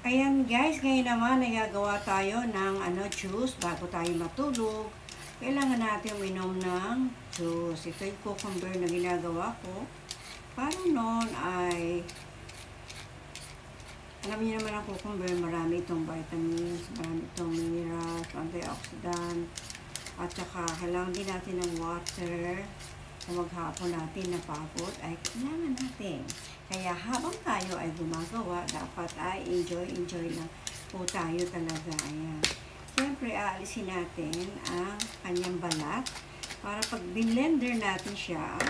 Ayan guys, ngayon naman nagagawa tayo ng juice bago tayo matulog. Kailangan natin uminom ng juice. Ito yung cucumber na ginagawa ko. Para noon ay, alam niyo naman ang cucumber, marami itong vitamins, marami itong minerals, antioxidant, at saka kailangan din natin ng water. Sa maghapon natin na pagod ay kailangan natin. Kaya habang tayo ay gumagawa, dapat ay enjoy lang po tayo talaga. Ayan. Siyempre, aalisin natin ang kanyang balat para pag blender natin siya,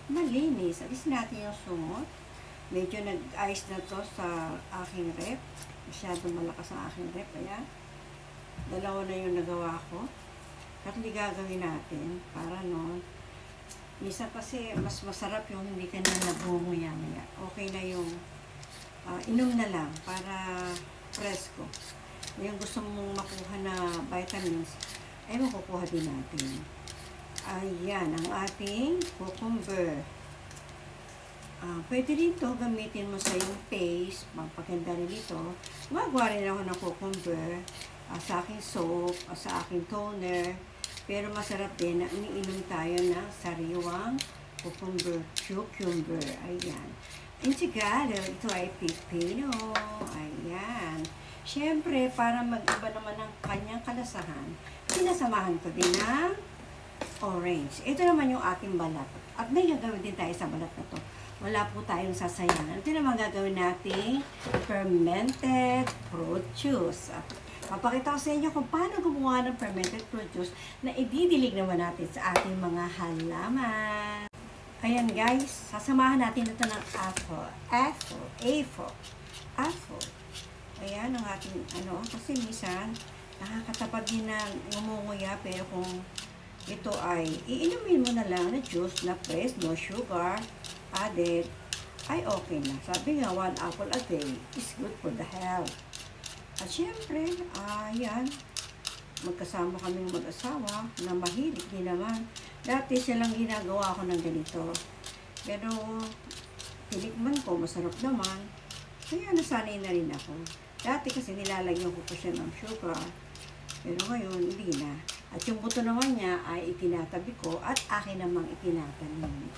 malinis. Alisin natin yung sungot. Medyo nag-ice na to sa aking rep. Masyadong malakas ang aking rep. Ayan. Dalawa na yung nagawa ko. Kasi gagawin natin para noon. Minsan kasi mas masarap yung hindi ka na nabumaya-maya. Okay na yung inom na lang para presko. Yung gusto mong makuha na vitamins, ay makukuha din natin. Ayan, ang ating cucumber. Pwede rin to gamitin mo sa yung paste, magpaganda rin ito. Gumagawa rin ako ng cucumber sa aking soap, sa aking toner. Pero masarap din na iniinom tayo ng sariwang cucumber. Ayan. In Tagalog, ito ay pipino. Ayan. Siyempre, para mag-iba naman ang kanyang kalasahan, sinasamahan ko din ng orange. Ito naman yung ating balat. At may gagawin din tayo sa balat na to. Wala po tayong sasayangan. Ito naman gagawin natin fermented fruit juice. Papakita ko sa inyo kung paano gumawa ng fermented fruit juice na ididilig naman natin sa ating mga halaman. Ayan guys, sasamahan natin ito ng apple. Ayan ang ating kasi minsan nakakatapad din na ngumunguya, pero kung ito ay iinumin mo na lang na juice na fresh, no sugar added, ay okay na. Sabi nga, 1 apple a day is good for the health. At syempre, ayan, magkasama kaming mag-asawa na mahilig din naman. Dati silang ginagawa ko ng ganito. Pero, tinikman ko, masarap naman. Kaya nasanay na rin ako. Dati kasi nilalagyan ko pa siya ng sugar. Pero ngayon, hindi na. At yung buto naman niya ay itinatabi ko at akin namang itinatanim.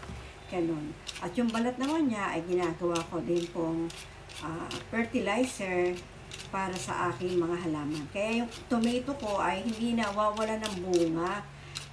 Ganun. At yung balat naman niya ay ginagawa ko din pong fertilizer para sa aking mga halaman. Kaya yung tomato ko ay hindi nawawala ng bunga.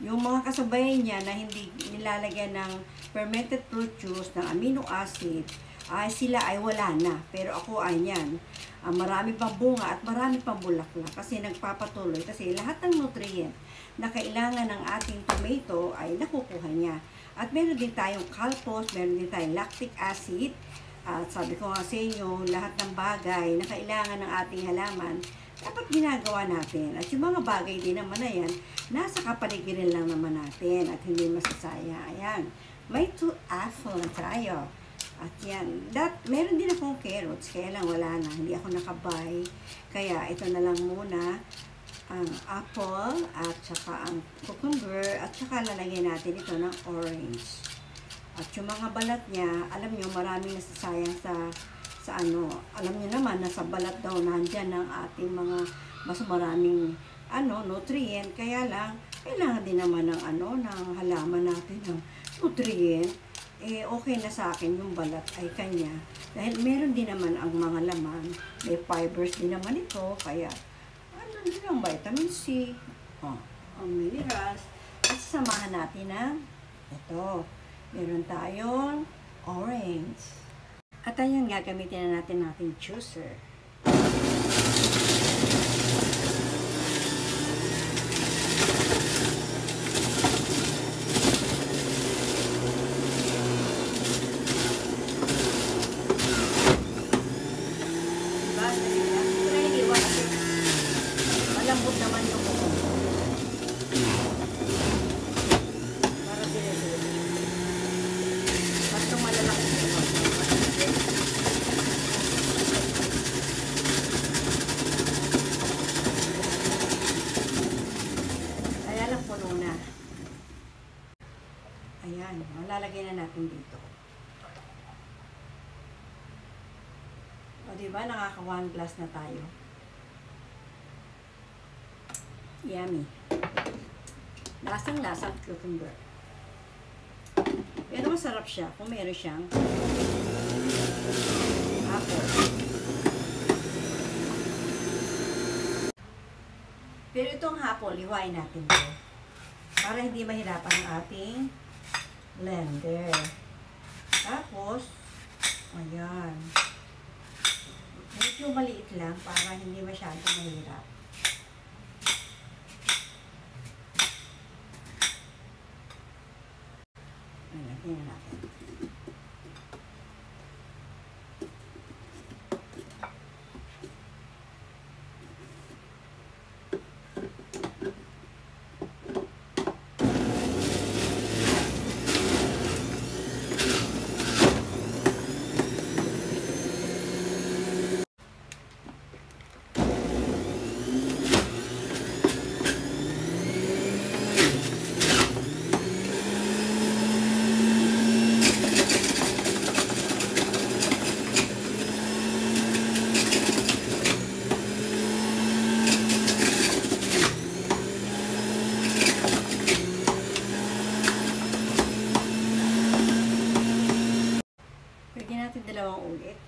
Yung mga kasabayan niya na hindi nilalagyan ng fermented fruit juice ng amino acid, ay sila ay wala na. Pero ako ay yan. Marami pang bunga at marami pang bulaklak kasi nagpapatuloy. Kasi lahat ng nutrient na kailangan ng ating tomato ay nakukuha niya. At meron din tayong calpos, meron din tayong lactic acid. At sabi ko nga sa inyo, lahat ng bagay na kailangan ng ating halaman, dapat ginagawa natin. At yung mga bagay din naman na yan, nasa kapaligiran lang naman natin at hindi masasaya. Ayan, may 2 apple na tayo. At yan, meron din akong carrots, kaya lang wala na, hindi ako nakabay. Kaya ito na lang muna, ang apple at saka ang cucumber at saka lalagyan natin ito ng orange. At yung mga balat niya, alam nyo, maraming nasasayang sa alam nyo naman, nasa balat daw nandyan ng ating mga mas maraming nutrient. Kaya lang, kailangan din naman ng ng halaman natin ng nutrient. Okay na sa akin yung balat ay kanya. Dahil meron din naman ang mga laman. May fibers din naman ito. Kaya, din ang vitamin C. Ang minerals. At samahan natin ng ito. Meron tayong orange. At ayun, gagamitin na natin ating juicer. Malambot naman yung buko. Para dire-dire. Basta malalaki ito. Kaya lang puno na. Ayan, malalagay na natin dito. O, diba? Diba? Nakaka 1 glass na tayo. Yummy. Lasang-lasang cucumber. Pero masarap siya kung meron siyang apple. Pero itong apple, iwain natin ito. Para hindi mahirapan ang ating blender. Tapos, ayan. Medyo maliit lang para hindi masyadong mahirap. Ayan, tingnan natin. Pwede natin dalawang ulit.